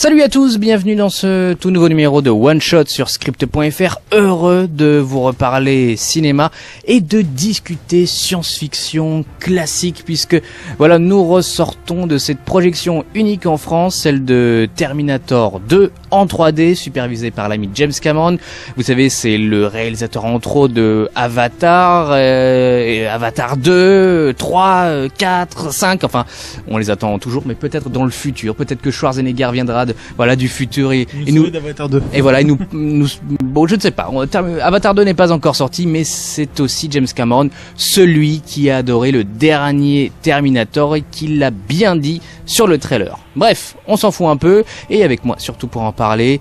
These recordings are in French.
Salut à tous, bienvenue dans ce tout nouveau numéro de One Shot sur Script.fr. Heureux de vous reparler cinéma et de discuter science-fiction classique, puisque voilà, nous ressortons de cette projection unique en France, celle de Terminator 2 en 3D, supervisée par l'ami James Cameron. Vous savez, c'est le réalisateur entre autres de Avatar, et Avatar 2, 3, 4, 5, enfin, on les attend toujours, mais peut-être dans le futur, peut-être que Schwarzenegger viendra du futur et nous d'Avatar 2. Et voilà, bon, je ne sais pas. Avatar 2 n'est pas encore sorti, mais c'est aussi James Cameron, celui qui a adoré le dernier Terminator et qui l'a bien dit sur le trailer. Bref, on s'en fout un peu, et avec moi, surtout pour en parler,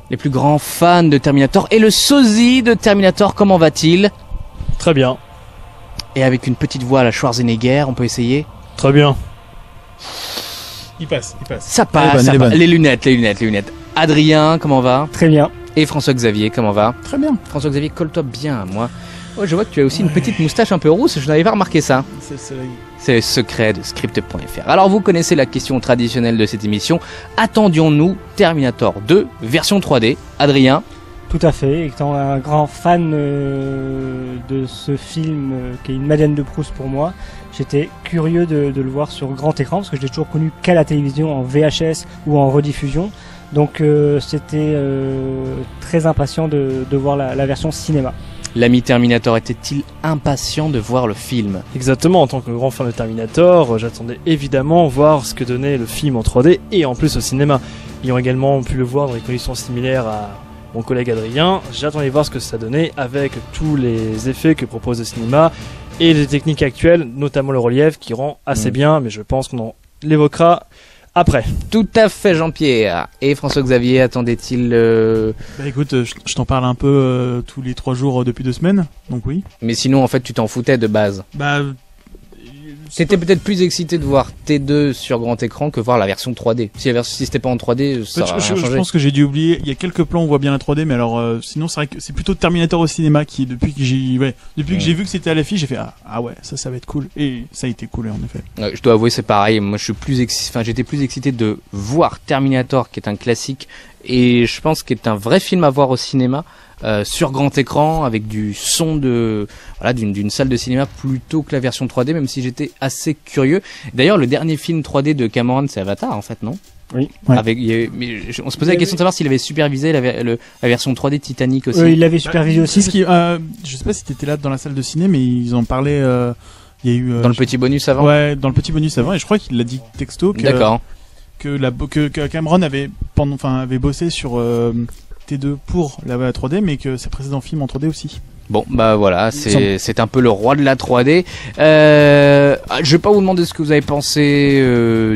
les plus grands fans de Terminator et le sosie de Terminator, comment va-t-il? Très bien. Et avec une petite voix à la Schwarzenegger, on peut essayer? Très bien. Il passe. Ça passe, ça passe. Les lunettes. Adrien, comment va? Très bien. Et François-Xavier, comment va? Très bien. François-Xavier, colle-toi bien à moi. Oh, je vois que tu as aussi une petite moustache un peu rousse, je n'avais pas remarqué ça. C'est le secret de Script.fr. Alors vous connaissez la question traditionnelle de cette émission. Attendions-nous Terminator 2, version 3D? Adrien? Tout à fait, étant un grand fan de ce film qui est une Madeleine de Proust pour moi, j'étais curieux de le voir sur grand écran parce que je l'ai toujours connu qu'à la télévision en VHS ou en rediffusion. Donc c'était très impatient de voir la version cinéma. L'ami Terminator était-il impatient de voir le film? Exactement, en tant que grand fan de Terminator, j'attendais évidemment voir ce que donnait le film en 3D et en plus au cinéma. Ayant également pu le voir dans des conditions similaires à mon collègue Adrien, j'attendais voir ce que ça donnait avec tous les effets que propose le cinéma et les techniques actuelles, notamment le relief qui rend assez bien, mais je pense qu'on en l'évoquera après. Tout à fait, Jean-Pierre. Et François-Xavier, attendait-il Bah écoute, je t'en parle un peu tous les 3 jours depuis 2 semaines, donc oui. Mais sinon, en fait, tu t'en foutais de base. Bah... T'étais peut-être plus excité de voir T2 sur grand écran que voir la version 3D. Si c'était pas en 3D, ça aurait rien changé. Je pense que j'ai dû oublier. Il y a quelques plans où on voit bien la 3D, mais alors sinon c'est vrai que c'est plutôt Terminator au cinéma qui depuis que j'ai vu que c'était à l'affiche, j'ai fait ah ouais, ça va être cool, et ça a été cool en effet. Je dois avouer, c'est pareil. Moi, j'étais plus excité de voir Terminator, qui est un classique et je pense qu'il est un vrai film à voir au cinéma. Sur grand écran avec du son d'une salle de cinéma plutôt que la version 3D, même si j'étais assez curieux. D'ailleurs, le dernier film 3D de Cameron, c'est Avatar en fait, non? Oui. Ouais. On se posait la question de savoir s'il avait supervisé la version 3D Titanic aussi. Il l'avait supervisé aussi. Je sais pas si t'étais là dans la salle de ciné, mais ils en parlaient. Il y a eu dans le petit bonus avant. Ouais, dans le petit bonus avant, et je crois qu'il l'a dit texto que Cameron avait bossé sur T2 pour la 3D, mais que ses précédents films en 3D aussi. Bon, bah voilà, c'est un peu le roi de la 3D. Je vais pas vous demander ce que vous avez pensé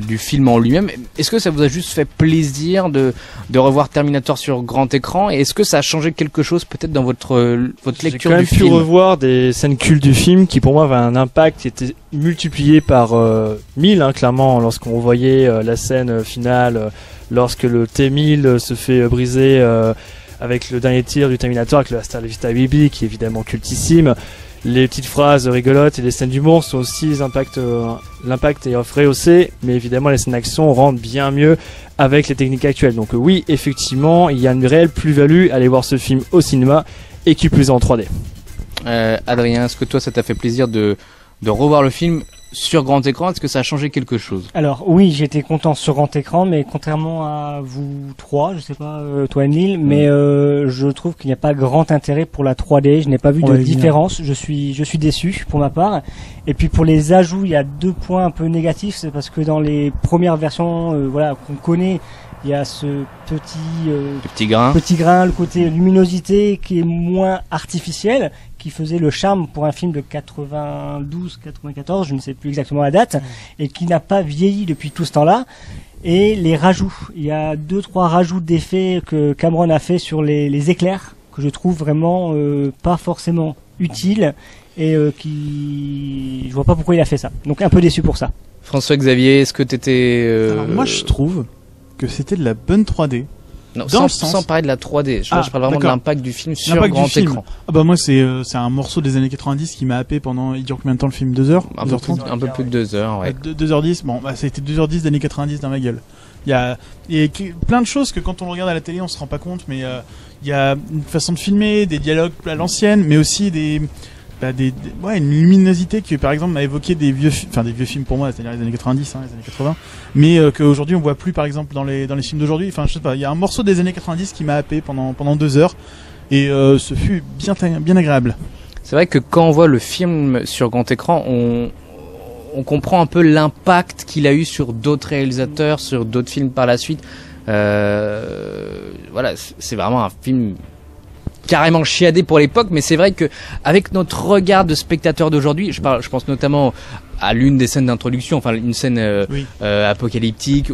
du film en lui-même. Est-ce que ça vous a juste fait plaisir de revoir Terminator sur grand écran, et est-ce que ça a changé quelque chose peut-être dans votre lecture du film? J'ai quand même pu revoir des scènes cultes du film qui pour moi avaient un impact qui était multiplié par 1000, clairement, lorsqu'on voyait la scène finale, lorsque le T-1000 se fait briser avec le dernier tir du Terminator, avec le Hasta la Vista Baby, qui est évidemment cultissime. Les petites phrases rigolotes et les scènes d'humour sont aussi l'impact est rehaussé, mais évidemment les scènes d'action rendent bien mieux avec les techniques actuelles. Donc oui, effectivement, il y a une réelle plus-value à aller voir ce film au cinéma, et qui plus est en 3D. Adrien, est-ce que toi ça t'a fait plaisir de revoir le film sur grand écran? Est-ce que ça a changé quelque chose? Alors oui, j'étais content sur grand écran, mais contrairement à vous trois, je sais pas toi Emile, mais je trouve qu'il n'y a pas grand intérêt pour la 3D. Je n'ai pas vu de différence. Je suis déçu pour ma part. Et puis pour les ajouts, il y a 2 points un peu négatifs. C'est parce que dans les premières versions, qu'on connaît, il y a ce petit grain, le côté luminosité qui est moins artificiel, qui faisait le charme pour un film de 92-94, je ne sais plus exactement la date, et qui n'a pas vieilli depuis tout ce temps-là. Et les rajouts, il y a 2-3 rajouts d'effets que Cameron a fait sur les éclairs, que je trouve vraiment pas forcément utiles, et je vois pas pourquoi il a fait ça. Donc un peu déçu pour ça. François-Xavier, est-ce que t'étais... Alors moi je trouve que c'était de la bonne 3D. Non, sans parler de la 3D. Je parle vraiment de l'impact du film sur grand écran. Ah bah moi c'est un morceau des années 90 qui m'a happé pendant... Il dure combien de temps le film? 2 heures? Un peu plus de 2 heures, ouais. 2h10, bon bah c'était 2h10 d'années 90 dans ma gueule. Il y a plein de choses que quand on le regarde à la télé, on se rend pas compte, mais il y a une façon de filmer, des dialogues à l'ancienne, mais aussi une luminosité qui, par exemple, m'a évoqué des vieux films pour moi, c'est-à-dire les années 90, les années 80, mais qu'aujourd'hui on voit plus, par exemple, dans les films d'aujourd'hui. Enfin, je sais pas, il y a un morceau des années 90 qui m'a happé pendant 2 heures, et ce fut bien agréable. C'est vrai que quand on voit le film sur grand écran, on comprend un peu l'impact qu'il a eu sur d'autres réalisateurs, sur d'autres films par la suite. Voilà, c'est vraiment un film carrément chiadé pour l'époque, mais c'est vrai que avec notre regard de spectateur d'aujourd'hui, je pense notamment à l'une des scènes d'introduction, enfin une scène apocalyptique.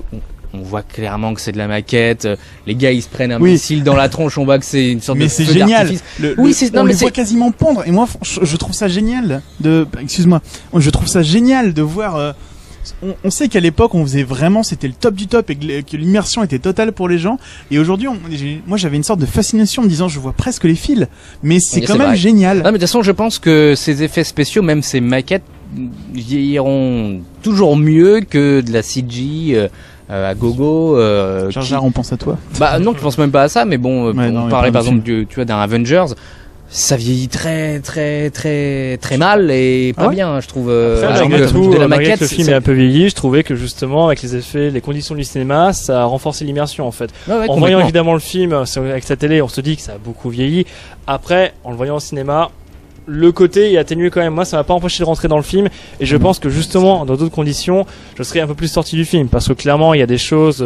On voit clairement que c'est de la maquette. Les gars, ils se prennent un missile dans la tronche. On voit que c'est une sorte de feu d'artifice. On les voit quasiment pondre. Et moi, je trouve ça génial je trouve ça génial de voir. On sait qu'à l'époque, on faisait vraiment, c'était le top du top et que l'immersion était totale pour les gens. Et aujourd'hui, moi, j'avais une sorte de fascination en me disant, je vois presque les fils, mais c'est quand même génial. Non, mais de toute façon, je pense que ces effets spéciaux, même ces maquettes, vieilliront toujours mieux que de la CG. À gogo. Jar, on pense à toi. Bah non, je pense même pas à ça, mais bon, on parlait par exemple d'un Avengers. Ça vieillit très mal et pas bien, je trouve. Malgré que le film est un peu vieilli, je trouvais que justement avec les effets, les conditions du cinéma, ça a renforcé l'immersion en fait. En voyant évidemment le film avec sa télé, on se dit que ça a beaucoup vieilli. Après, en le voyant au cinéma, le côté est atténué quand même. Moi, ça m'a pas empêché de rentrer dans le film, et je pense que justement dans d'autres conditions, je serais un peu plus sorti du film, parce que clairement il y a des choses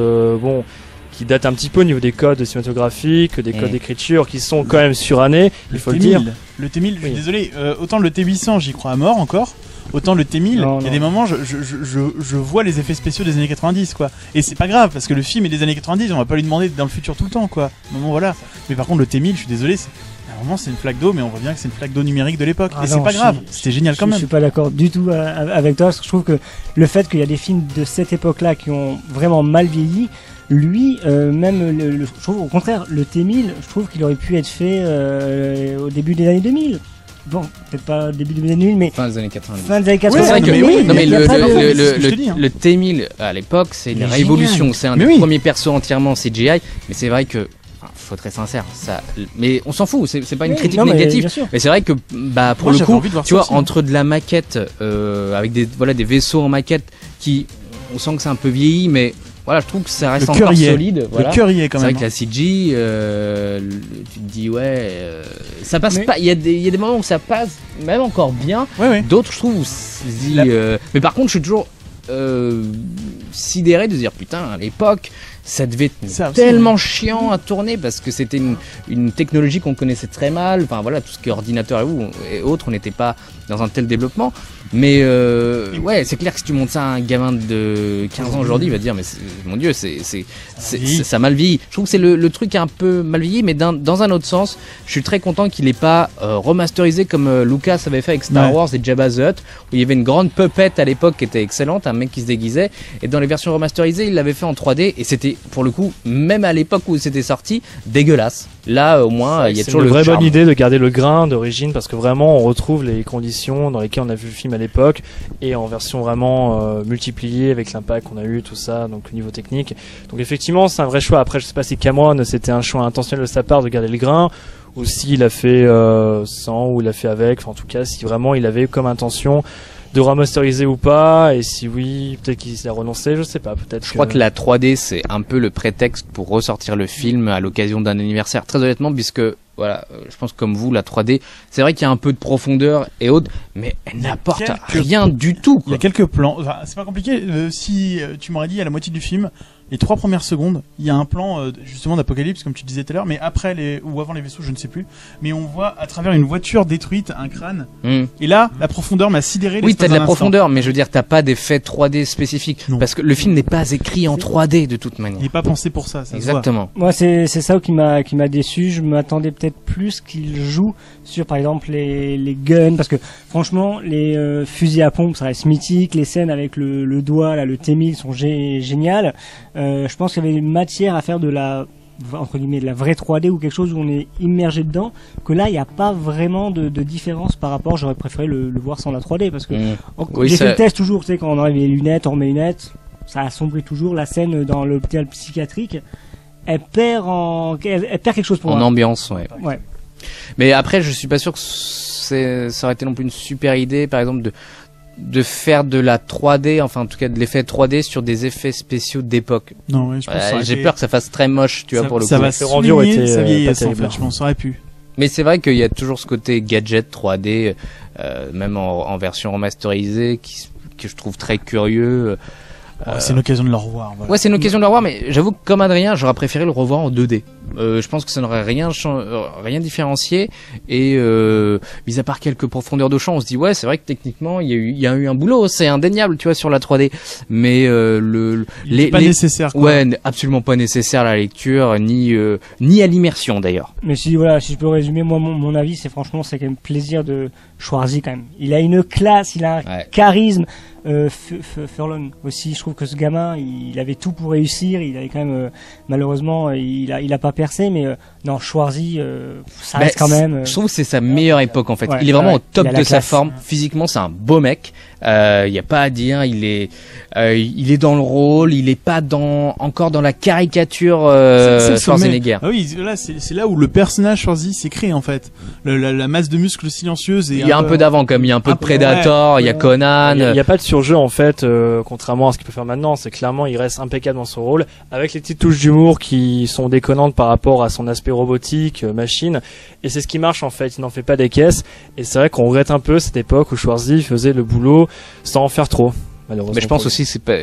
qui datent un petit peu au niveau des codes cinématographiques, des codes d'écriture qui sont quand même surannés, il faut le dire. Le T-1000, je suis désolé, autant le T-800 j'y crois à mort encore, autant le T-1000, il y a des moments je vois les effets spéciaux des années 90 quoi. Et c'est pas grave parce que le film est des années 90, on va pas lui demander d'être dans le futur tout le temps quoi. Non, voilà. Mais par contre le T-1000, je suis désolé, à un moment c'est une flaque d'eau, mais on voit bien que c'est une flaque d'eau numérique de l'époque. Et c'est pas grave, c'était génial quand même. Je suis pas d'accord du tout avec toi, parce que je trouve que le fait qu'il y a des films de cette époque-là qui ont vraiment mal vieilli, lui, je trouve au contraire, le T-1000, je trouve qu'il aurait pu être fait au début des années 2000. Bon, peut-être pas début des années 2000, mais fin des années 90. Fin des années 90. Oui, c'est vrai que, non, mais le T-1000 à l'époque, c'est une révolution. C'est un des premiers persos entièrement CGI, mais c'est vrai que faut être très sincère, mais on s'en fout, c'est pas une critique négative, mais c'est vrai que pour le coup, tu vois, entre de la maquette avec des vaisseaux en maquette on sent que c'est un peu vieilli, mais voilà, je trouve que ça reste encore solide. Le cœur y est quand même. C'est vrai que la CG, tu te dis ça passe pas. Il y a des moments où ça passe même encore bien. D'autres, je trouve, mais par contre, je suis toujours sidéré de dire putain, à l'époque ça devait être tellement chiant à tourner parce que c'était une technologie qu'on connaissait très mal. Enfin voilà, tout ce qui est ordinateur et autres, on n'était pas dans un tel développement. Mais c'est clair que si tu montes ça à un gamin de 15 ans aujourd'hui, il va te dire mais mon Dieu, ça mal vieilli. Je trouve que c'est le truc un peu mal vieilli, mais dans un autre sens, je suis très content qu'il n'ait pas remasterisé comme Lucas avait fait avec Star Wars et Jabba the Hutt, où il y avait une grande puppet à l'époque qui était excellente, un mec qui se déguisait, et dans les versions remasterisées, il l'avait fait en 3D, et c'était pour le coup, même à l'époque où c'était sorti, dégueulasse. Là, au moins, il y a toujours le charme. C'est une vraie bonne idée de garder le grain d'origine, parce que vraiment, on retrouve les conditions dans lesquelles on a vu le film à l'époque, et en version vraiment multipliée avec l'impact qu'on a eu, tout ça, donc au niveau technique. Donc effectivement, c'est un vrai choix. Après, je sais pas si Cameron, c'était un choix intentionnel de sa part de garder le grain, ou s'il a fait sans, ou il a fait avec, enfin, en tout cas, si vraiment il avait comme intention de remasteriser ou pas, et si oui, peut-être qu'il a renoncé, je sais pas, peut-être. Je crois que la 3D, c'est un peu le prétexte pour ressortir le film à l'occasion d'un anniversaire, très honnêtement, puisque voilà, je pense comme vous, la 3D, c'est vrai qu'il y a un peu de profondeur et autres, mais elle n'apporte rien du tout, quoi. Il y a quelques plans, enfin, c'est pas compliqué, si tu m'aurais dit à la moitié du film, les 3 premières secondes, il y a un plan justement d'apocalypse comme tu disais tout à l'heure, mais après ou avant les vaisseaux, je ne sais plus, mais on voit à travers une voiture détruite un crâne. Et là, la profondeur m'a sidéré. Oui, t'as de la profondeur, mais je veux dire, t'as pas d'effet 3D spécifique, parce que le film n'est pas écrit en 3D de toute manière. Il est pas pensé pour ça. Exactement. Moi, c'est ça qui m'a déçu. Je m'attendais peut-être plus qu'il joue sur, par exemple, les guns, parce que franchement, les fusils à pompe, ça reste mythique. Les scènes avec le doigt, là, le T-1000 sont géniales. Je pense qu'il y avait une matière à faire de la entre guillemets de la vraie 3D ou quelque chose où on est immergé dedans, que là il n'y a pas vraiment de différence par rapport. J'aurais préféré le voir sans la 3D, parce que j'ai fait le test toujours, tu sais, quand on enlève les lunettes, on remet les lunettes, ça assombrit toujours la scène dans l'hôpital psychiatrique. Elle perd quelque chose pour moi. En ambiance, ouais. Ouais. Mais après, je suis pas sûr que ça aurait été non plus une super idée, par exemple, de faire de la 3D, enfin en tout cas de l'effet 3D sur des effets spéciaux d'époque. Non, ouais, je pense j'ai peur que ça fasse très moche, tu vois, pour le coup. Ça va Le rendu aurait été sa vieillesse, pas en terrible. fait, je pense, ça aurait pu. Mais c'est vrai qu'il y a toujours ce côté gadget 3D, même en version remasterisée, que je trouve très curieux. C'est une occasion de le revoir. Voilà. Ouais, c'est une occasion de le revoir, mais j'avoue que comme Adrien, j'aurais préféré le revoir en 2D. Je pense que ça n'aurait rien différencié, et mis à part quelques profondeurs de champ, on se dit ouais, c'est vrai que techniquement il y a eu un boulot, c'est indéniable, tu vois, sur la 3D, mais Il est pas nécessaire, quoi. Ouais, absolument pas nécessaire à la lecture, ni à l'immersion d'ailleurs. Mais si je peux résumer, moi mon avis, c'est quand même plaisir de Schwarzy quand même. Il a une classe, il a un charisme. Furlong aussi, je trouve que ce gamin, il avait tout pour réussir. Il avait quand même, malheureusement, il a pas percé, mais non, Schwarzy, ça reste quand même. Je trouve que c'est sa meilleure époque en fait. Ouais, il est vraiment au top de sa classe. forme. Physiquement, c'est un beau mec. Il y a pas à dire. Il est dans le rôle. Il est pas encore dans la caricature Schwarzenegger. Ah oui, là c'est là où le personnage Schwarzy s'est créé en fait. La masse de muscles silencieuse. Et Il y a un peu d'avant, comme il y a un peu de Predator. Il y a Conan. Il n'y a pas de surjeu en fait, contrairement à ce qu'il peut faire maintenant. C'est clairement, il reste impeccable dans son rôle, avec les petites touches d'humour qui sont déconnantes par rapport à son aspect robotique, machine. Et c'est ce qui marche en fait. Il n'en fait pas des caisses. Et c'est vrai qu'on regrette un peu cette époque où Schwarzy faisait le boulot sans en faire trop. Mais je pense aussi c'est pas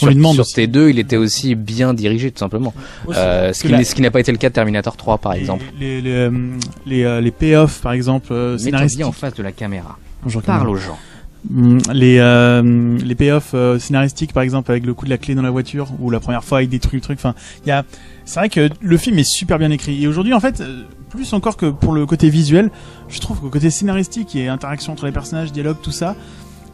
lui demande sur aussi. T2, il était aussi bien dirigé tout simplement. Ce qui n'a pas été le cas de Terminator 3 par exemple. Les payoffs par exemple Mets-toi scénaristiques. bien en face de la caméra. Bonjour, Parle aux gens. Les payoffs scénaristiques par exemple avec le coup de la clé dans la voiture ou la première fois il détruit le truc, enfin c'est vrai que le film est super bien écrit et aujourd'hui en fait plus encore que pour le côté visuel, je trouve qu'au côté scénaristique et interaction entre les personnages, dialogue, tout ça,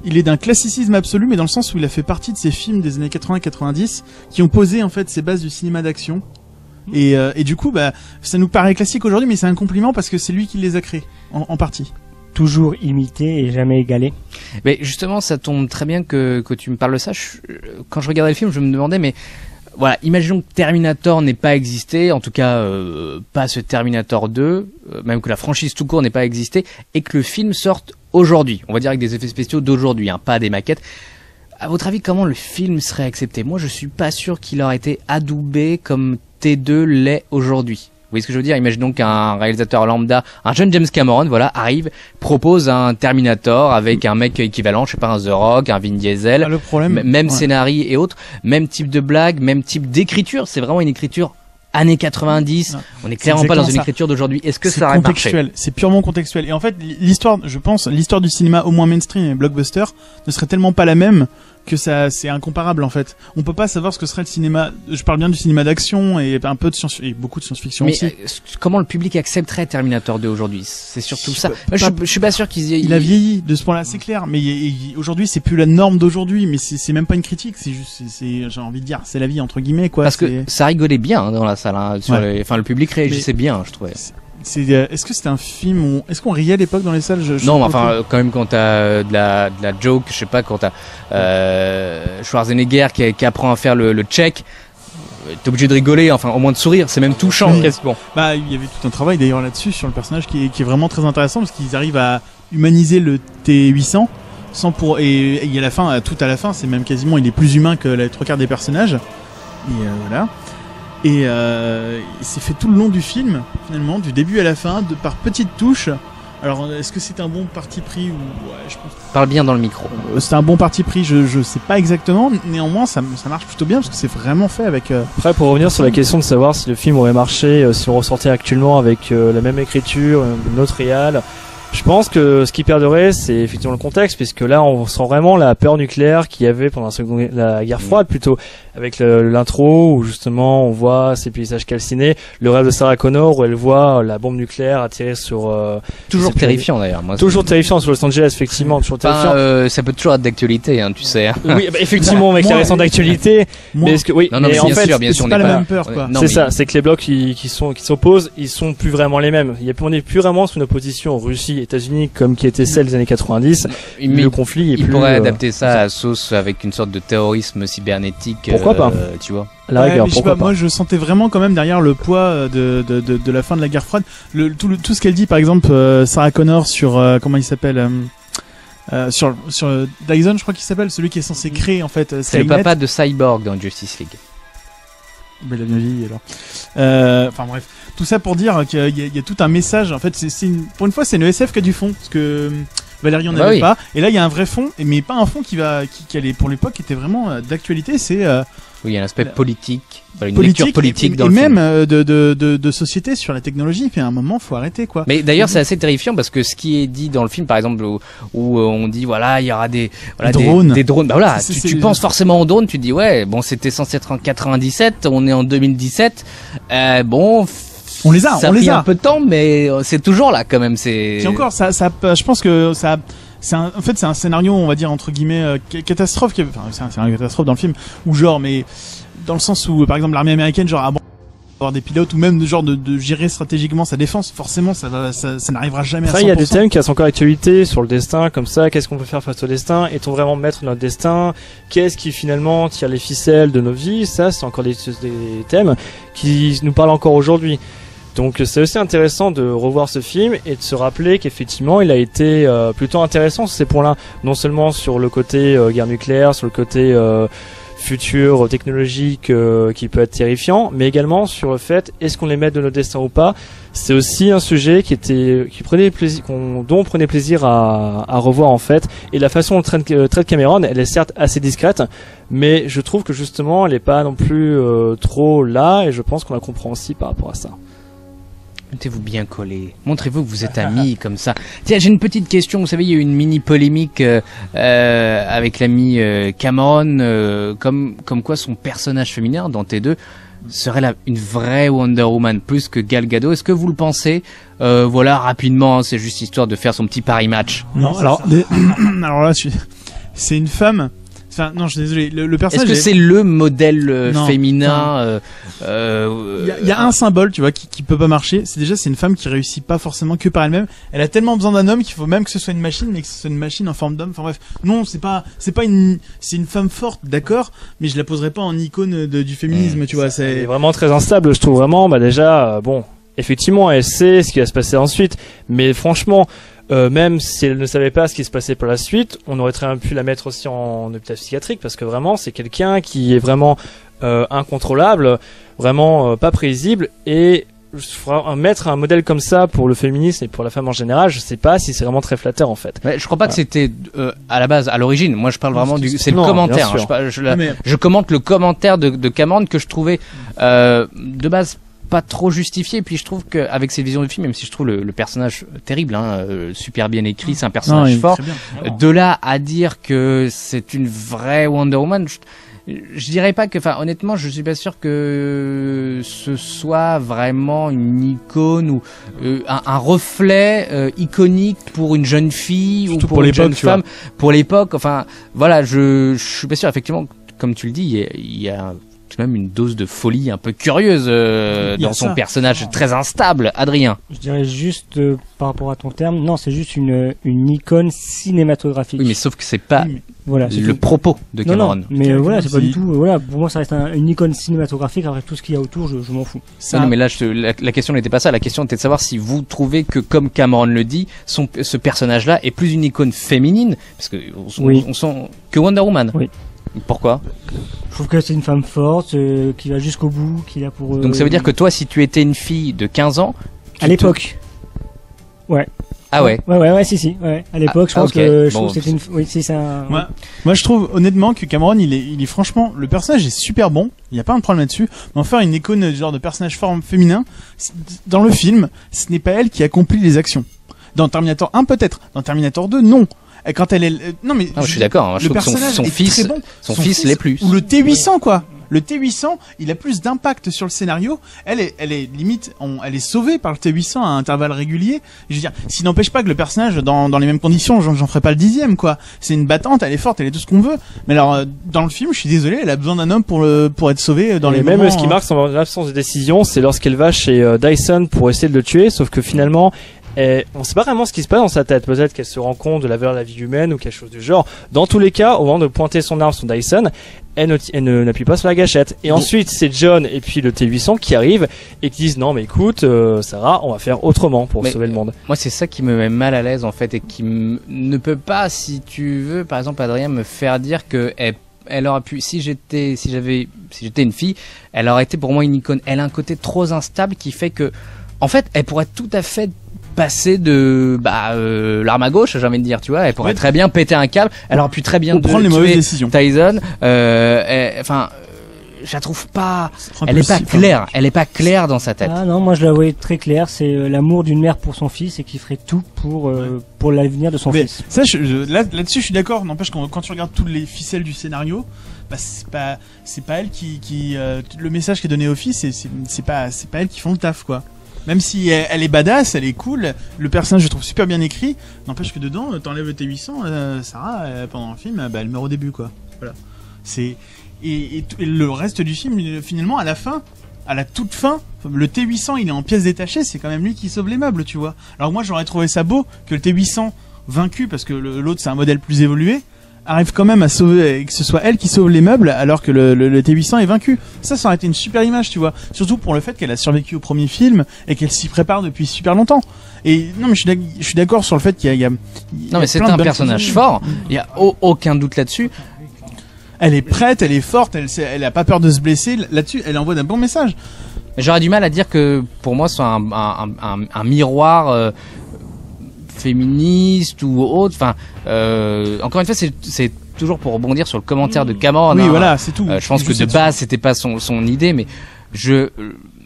il est d'un classicisme absolu, mais dans le sens où il a fait partie de ces films des années 80-90 qui ont posé en fait ces bases du cinéma d'action. Et du coup, ça nous paraît classique aujourd'hui, mais c'est un compliment parce que c'est lui qui les a créés en partie. Toujours imité et jamais égalé. Mais justement, ça tombe très bien que tu me parles de ça. Quand je regardais le film, je me demandais, mais voilà, imaginons que Terminator n'ait pas existé, en tout cas pas ce Terminator 2, même que la franchise tout court n'ait pas existé, et que le film sorte aujourd'hui. On va dire avec des effets spéciaux d'aujourd'hui, pas des maquettes. À votre avis, comment le film serait accepté ? Moi, je suis pas sûr qu'il aurait été adoubé comme T2 l'est aujourd'hui. Vous voyez ce que je veux dire ? Imaginons qu'un réalisateur lambda, un jeune James Cameron, voilà, arrive, propose un Terminator avec un mec équivalent, je sais pas, un The Rock, un Vin Diesel, Le problème, même scénario et autres, même type de blague, même type d'écriture. C'est vraiment une écriture années 90. Non. On est clairement pas dans une ça. écriture d'aujourd'hui. Est-ce que C'est ça aurait marché ? contextuel, c'est purement contextuel. Et en fait, l'histoire du cinéma au moins mainstream et blockbuster ne serait tellement pas la même que ça, c'est incomparable en fait. On peut pas savoir ce que serait le cinéma. Je parle bien du cinéma d'action et un peu de science et beaucoup de science-fiction Mais aussi. comment le public accepterait Terminator 2 aujourd'hui ? C'est surtout ça. Moi, je suis pas sûr qu'ils Il a vieilli de ce point-là, c'est clair. Mais aujourd'hui, c'est plus la norme d'aujourd'hui. Mais c'est même pas une critique. C'est juste, j'ai envie de dire, c'est la vie entre guillemets quoi. Parce que ça rigolait bien dans la salle. Enfin, le public réagissait bien, je trouvais. Est-ce que c'était un film où est-ce qu'on riait à l'époque dans les salles? Non, mais enfin, quand même, quand t'as de la joke, je sais pas, quand t'as Schwarzenegger qui apprend à faire le check, t'es obligé de rigoler, enfin, au moins de sourire. C'est même touchant, Oui. quasiment. Bah, il y avait tout un travail d'ailleurs là-dessus sur le personnage qui est vraiment très intéressant parce qu'ils arrivent à humaniser le T800 sans pour et à la fin, tout à la fin, c'est même quasiment il est plus humain que les trois quarts des personnages. Et voilà. Et c'est fait tout le long du film, finalement, du début à la fin, par petites touches. Alors, est-ce que c'est un bon parti pris ou ouais, je pense. Parle bien dans le micro. C'est un bon parti pris, je sais pas exactement. Néanmoins, ça marche plutôt bien parce que c'est vraiment fait avec. Après, pour revenir sur la question de savoir si le film aurait marché, si on ressortait actuellement avec la même écriture, une autre réal. Je pense que ce qui perdrait, c'est effectivement le contexte, puisque là, on sent vraiment la peur nucléaire qu'il y avait pendant la guerre froide, plutôt. avec l'intro où justement on voit ces paysages calcinés, le rêve de Sarah Connor où elle voit la bombe nucléaire atterrir sur toujours terrifiant d'ailleurs. Moi, toujours terrifiant sur Los Angeles, effectivement, toujours terrifiant. Ça peut toujours être d'actualité, hein, tu sais. Oui, bah, effectivement, avec les récents d'actualité. Mais est-ce que oui, non, mais en bien fait, sûr, bien sûr, c'est pas la même peur, quoi. C'est ça, c'est que les blocs qui s'opposent, ils sont plus vraiment les mêmes. On n'est plus vraiment sur une opposition Russie, États-Unis comme qui était celle des années 90. Le conflit est plus. Il pourrait adapter ça à sauce avec une sorte de terrorisme cybernétique. Pourquoi pas? Tu vois. À la rigueur, pourquoi pas. Moi, je sentais vraiment quand même derrière le poids de la fin de la guerre froide. Tout ce qu'elle dit, par exemple, Sarah Connor sur comment il s'appelle. Sur Dyson, je crois qu'il s'appelle, celui qui est censé créer en fait. C'est le papa de Cyborg dans Justice League. Ben, il a bien vieilli alors. Enfin bref, tout ça pour dire qu'il y a tout un message. En fait, pour une fois, c'est une SF qui a du fond, parce que Valérie en avait pas. Et là, il y a un vrai fond, mais pas un fond qui allait pour l'époque était vraiment d'actualité. C'est oui, il y a un aspect politique, une lecture politique dans et le même film. de société sur la technologie. Puis à un moment, faut arrêter quoi. Mais d'ailleurs, c'est assez terrifiant parce que ce qui est dit dans le film, par exemple, où on dit voilà, il y aura des drones. Des drones. Bah voilà, tu penses forcément aux drones. Tu te dis ouais, bon, c'était censé être en 97, on est en 2017. Bon. On les a, ça a pris un peu de temps, mais c'est toujours là quand même. C'est encore ça. Je pense que ça. En fait, c'est un scénario, on va dire entre guillemets catastrophe. Enfin, c'est un scénario catastrophe dans le film, ou genre, mais dans le sens où, par exemple, l'armée américaine, genre, avoir des pilotes ou même de genre de gérer stratégiquement sa défense. Forcément, ça n'arrivera jamais à 100%. Il y a des thèmes qui restent encore actualité sur le destin, comme ça. Qu'est-ce qu'on peut faire face au destin? Est-on vraiment maître de notre destin? Qu'est-ce qui finalement tire les ficelles de nos vies? Ça, c'est encore des thèmes qui nous parlent encore aujourd'hui. Donc c'est aussi intéressant de revoir ce film et de se rappeler qu'effectivement il a été plutôt intéressant sur ces points-là, non seulement sur le côté guerre nucléaire, sur le côté futur technologique qui peut être terrifiant, mais également sur le fait est-ce qu'on les met de notre destin ou pas. C'est aussi un sujet dont on prenait plaisir à revoir en fait, et la façon dont traite Cameron, elle est certes assez discrète, mais je trouve que justement elle est pas non plus trop là, et je pense qu'on la comprend aussi par rapport à ça. Mettez-vous bien collé. Montrez-vous que vous êtes amis comme ça. Tiens, j'ai une petite question. Vous savez, il y a eu une mini polémique avec l'ami Cameron, comme quoi son personnage féminin dans T2 serait une vraie Wonder Woman plus que Gal Gadot. Est-ce que vous le pensez? Voilà, rapidement, hein, c'est juste histoire de faire son petit pari match. Non, alors là, c'est une femme. Enfin, non, je suis désolé. Le personnage. Est-ce que c'est le modèle féminin Il y a un symbole, tu vois, qui peut pas marcher. C'est une femme qui réussit pas forcément que par elle-même. Elle a tellement besoin d'un homme qu'il faut même que ce soit une machine, mais que ce soit une machine en forme d'homme. Enfin bref, non, c'est une femme forte, d'accord, mais je la poserai pas en icône du féminisme, tu vois. C'est vraiment très instable, je trouve vraiment. Bah déjà, bon, effectivement, elle sait ce qui va se passer ensuite, mais franchement. Même si elle ne savait pas ce qui se passait par la suite, on aurait très bien pu la mettre aussi en hôpital psychiatrique, parce que vraiment c'est quelqu'un qui est vraiment incontrôlable, vraiment pas prévisible, et mettre un modèle comme ça pour le féminisme et pour la femme en général, je sais pas si c'est vraiment très flatteur en fait. Ouais, je crois pas que c'était à la base, à l'origine. Moi je parle vraiment c'est le commentaire. Je commente le commentaire de Cameron que je trouvais de base pas trop justifié, et puis je trouve qu'avec cette vision du film, même si je trouve le personnage terrible, super bien écrit, c'est un personnage fort, de là à dire que c'est une vraie Wonder Woman, je dirais pas que, enfin honnêtement, je suis pas sûr que ce soit vraiment une icône ou un reflet iconique pour une jeune fille ou pour une jeune femme, pour l'époque. Enfin voilà, je suis pas sûr. Effectivement, comme tu le dis, il y a même une dose de folie un peu curieuse dans son personnage très instable. Adrien. Je dirais juste par rapport à ton terme, non, c'est juste une icône cinématographique. Oui, mais sauf que c'est pas voilà, le propos de Cameron. Non, mais voilà, c'est pas du tout. Voilà, pour moi, ça reste une icône cinématographique. Après tout ce qu'il y a autour, je m'en fous. Non, mais là, la question n'était pas ça. La question était de savoir si vous trouvez que, comme Cameron le dit, ce personnage-là est plus une icône féminine, parce que on sent que Wonder Woman. Oui. Pourquoi? Je trouve que c'est une femme forte, qui va jusqu'au bout, qui a pour... Donc ça veut dire que toi, si tu étais une fille de 15 ans... À l'époque. Ouais. Ah ouais. Ouais, si. Ouais. À l'époque, je pense que c'était une... Oui, c'est ça. Moi, je trouve honnêtement que Cameron, il est franchement... Le personnage est super bon, il n'y a pas un problème là-dessus, mais en faire une icône genre de personnage fort féminin, dans le film, ce n'est pas elle qui accomplit les actions. Dans Terminator 1 peut-être, dans Terminator 2 non. Quand elle est non mais je suis d'accord, je trouve que son fils l'est plus, ou le T800 quoi. Le T800, il a plus d'impact sur le scénario. Elle est limite, elle est sauvée par le T800 à intervalles réguliers. Je veux dire, s'il n'empêche pas que le personnage, dans les mêmes conditions, j'en ferai pas le 10e, quoi. C'est une battante, elle est forte, elle est tout ce qu'on veut. Mais alors, dans le film, je suis désolé, elle a besoin d'un homme pour être sauvée dans les même moments, ce qui marque son absence de décision, c'est lorsqu'elle va chez Dyson pour essayer de le tuer, sauf que finalement, on sait pas vraiment ce qui se passe dans sa tête. Peut-être qu'elle se rend compte de la valeur de la vie humaine ou quelque chose du genre. Dans tous les cas, au moment de pointer son arme, son Dyson, elle n'appuie pas sur la gâchette. Et ensuite, c'est John et puis le T800 qui arrivent et qui disent non mais écoute, Sarah, on va faire autrement pour sauver le monde. Moi, c'est ça qui me met mal à l'aise en fait et qui ne peut pas, si tu veux, par exemple, Adrien, me faire dire que elle aurait pu, si j'étais une fille, elle aurait été pour moi une icône. Elle a un côté trop instable qui fait que, en fait, elle pourrait tout à fait passer de l'arme à gauche, j'ai envie de dire, tu vois, elle pourrait très bien péter un câble, elle aurait pu très bien prendre les mauvaises décisions. Tyson, enfin, je la trouve pas, elle est pas claire dans sa tête. Ah non, moi je la voyais très claire, c'est l'amour d'une mère pour son fils et qui ferait tout pour l'avenir de son fils. Ça, là-dessus, je suis d'accord. N'empêche quand tu regardes toutes les ficelles du scénario, c'est pas elle qui le message qui est donné au fils, c'est pas elle qui font le taf, quoi. Même si elle est badass, elle est cool, le personnage je trouve super bien écrit, n'empêche que dedans, t'enlèves le T800, Sarah, pendant le film, elle meurt au début, quoi. Voilà. Et le reste du film, finalement, à la fin, à la toute fin, le T800 il est en pièces détachées, c'est quand même lui qui sauve les meubles, tu vois. Alors moi j'aurais trouvé ça beau que le T800 vaincu, parce que l'autre c'est un modèle plus évolué, arrive quand même à sauver, et que ce soit elle qui sauve les meubles alors que le T800 est vaincu. Ça aurait été une super image, tu vois. Surtout pour le fait qu'elle a survécu au premier film et qu'elle s'y prépare depuis super longtemps. Et non, mais je suis d'accord sur le fait qu'il y a non, mais c'est un personnage fort. Il y a aucun doute là-dessus. Elle est prête, elle est forte, elle a pas peur de se blesser. Là-dessus, elle envoie d'un bon message. J'aurais du mal à dire que pour moi c'est un miroir féministe ou autre. Enfin, encore une fois, c'est toujours pour rebondir sur le commentaire de Cameron. Oui, voilà, c'est tout. Je pense que de base, c'était pas son idée, mais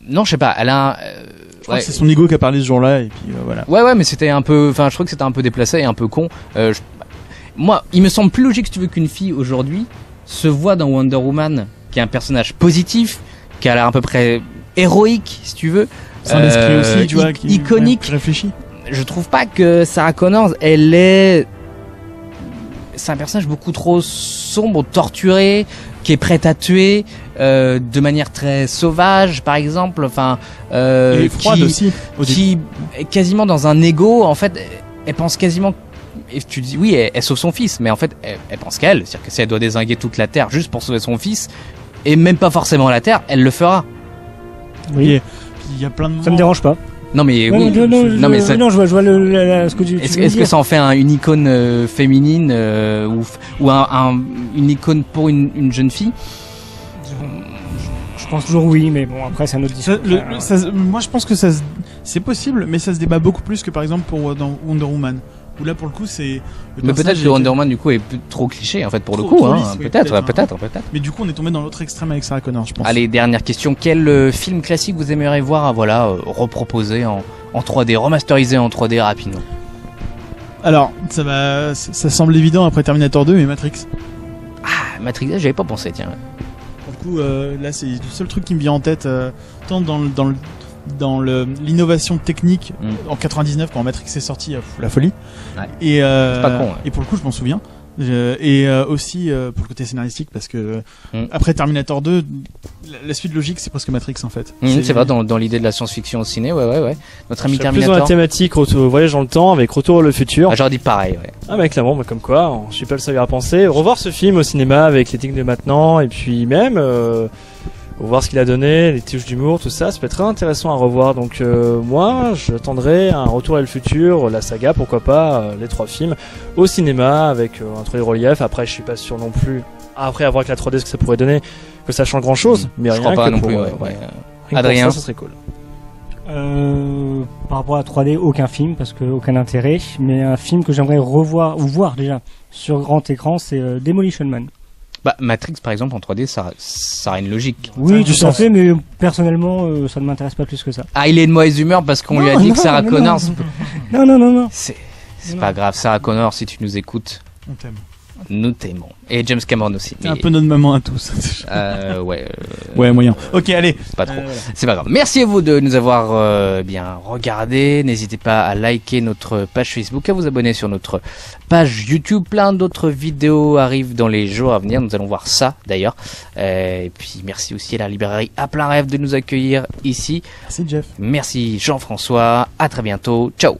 non, je sais pas. Elle a. Je crois que c'est son ego qui a parlé ce jour-là, et puis voilà. Ouais, mais c'était un peu. Enfin, je trouve que c'était un peu déplacé et un peu con. Moi, il me semble plus logique, si tu veux, qu'une fille aujourd'hui se voit dans Wonder Woman, qui est un personnage positif, qui a l'air à peu près héroïque, si tu veux. C'est un esprit aussi, tu vois, qui iconique. Réfléchit. Je trouve pas que Sarah Connor, c'est un personnage beaucoup trop sombre, torturé, qui est prêt à tuer de manière très sauvage, par exemple. Enfin, et froide aussi. Qui est quasiment dans un ego. En fait, elle pense quasiment. Et tu dis oui, elle sauve son fils, mais en fait, elle pense qu'elle, c'est-à-dire que si elle doit dézinguer toute la terre juste pour sauver son fils, et même pas forcément la terre, elle le fera. Oui. Et puis il y a plein de moments. Ça me dérange pas. Non mais oui, non mais je vois ce que tu est-ce que ça en fait une icône féminine ou une icône pour une jeune fille? Je pense toujours oui, mais bon, après c'est un autre discours. Moi je pense que c'est possible, mais ça se débat beaucoup plus que par exemple dans Wonder Woman. Où là pour le coup c'est. Mais peut-être que Wonder Woman du coup est trop cliché en fait pour le coup, hein. Peut-être. Mais du coup on est tombé dans l'autre extrême avec Sarah Connor, je pense. Allez, dernière question. Quel film classique vous aimeriez voir, reproposé en 3D, remasterisé en 3D rapidement? Alors ça semble évident après Terminator 2, mais Matrix. Ah, Matrix, j'avais pas pensé, tiens. Pour le coup, là c'est le seul truc qui me vient en tête, tant dans l'innovation technique en 99 quand Matrix est sorti, la folie. Ouais. Et c'est pas con, ouais. Et pour le coup je m'en souviens. Aussi pour le côté scénaristique, parce que après Terminator 2 la suite logique c'est presque Matrix en fait. C'est vrai, dans l'idée de la science-fiction au ciné, ouais. Notre ami Terminator. Plus dans la thématique voyage dans le temps avec Retour à le futur. Ah, j'aurais dit pareil, ouais. Ah mais clairement, comme quoi, je suis pas le seul à penser. Revoir ce film au cinéma avec l'éthique de maintenant, et puis même voir ce qu'il a donné, les touches d'humour, tout ça, ça peut être très intéressant à revoir. Donc moi, j'attendrai un Retour à le futur, la saga, pourquoi pas, les 3 films, au cinéma, avec un 3D relief. Après, je suis pas sûr non plus, après avoir avec la 3D ce que ça pourrait donner, que ça change grand chose, mais je rien crois pas que non pour, plus, Adrien, ça serait cool. Par rapport à la 3D, aucun film, parce que aucun intérêt, mais un film que j'aimerais revoir, ou voir déjà, sur grand écran, c'est Demolition Man. Matrix par exemple en 3D ça a une logique. Oui, tout à fait, mais personnellement ça ne m'intéresse pas plus que ça. Ah, il est de mauvaise humeur parce qu'on lui a dit que Sarah Connor. Non. C'est pas grave, Sarah Connor, si tu nous écoutes. On t'aime. Nous t'aimons. Et James Cameron aussi. C'est un peu notre maman à tous. Ouais, moyen. Ok, allez. Pas trop. C'est pas grave. Merci à vous de nous avoir bien regardé. N'hésitez pas à liker notre page Facebook, à vous abonner sur notre page YouTube. Plein d'autres vidéos arrivent dans les jours à venir. Nous allons voir ça d'ailleurs. Et puis merci aussi à la librairie À Plein Rêve de nous accueillir ici. Merci Jeff. Merci Jean-François. À très bientôt. Ciao.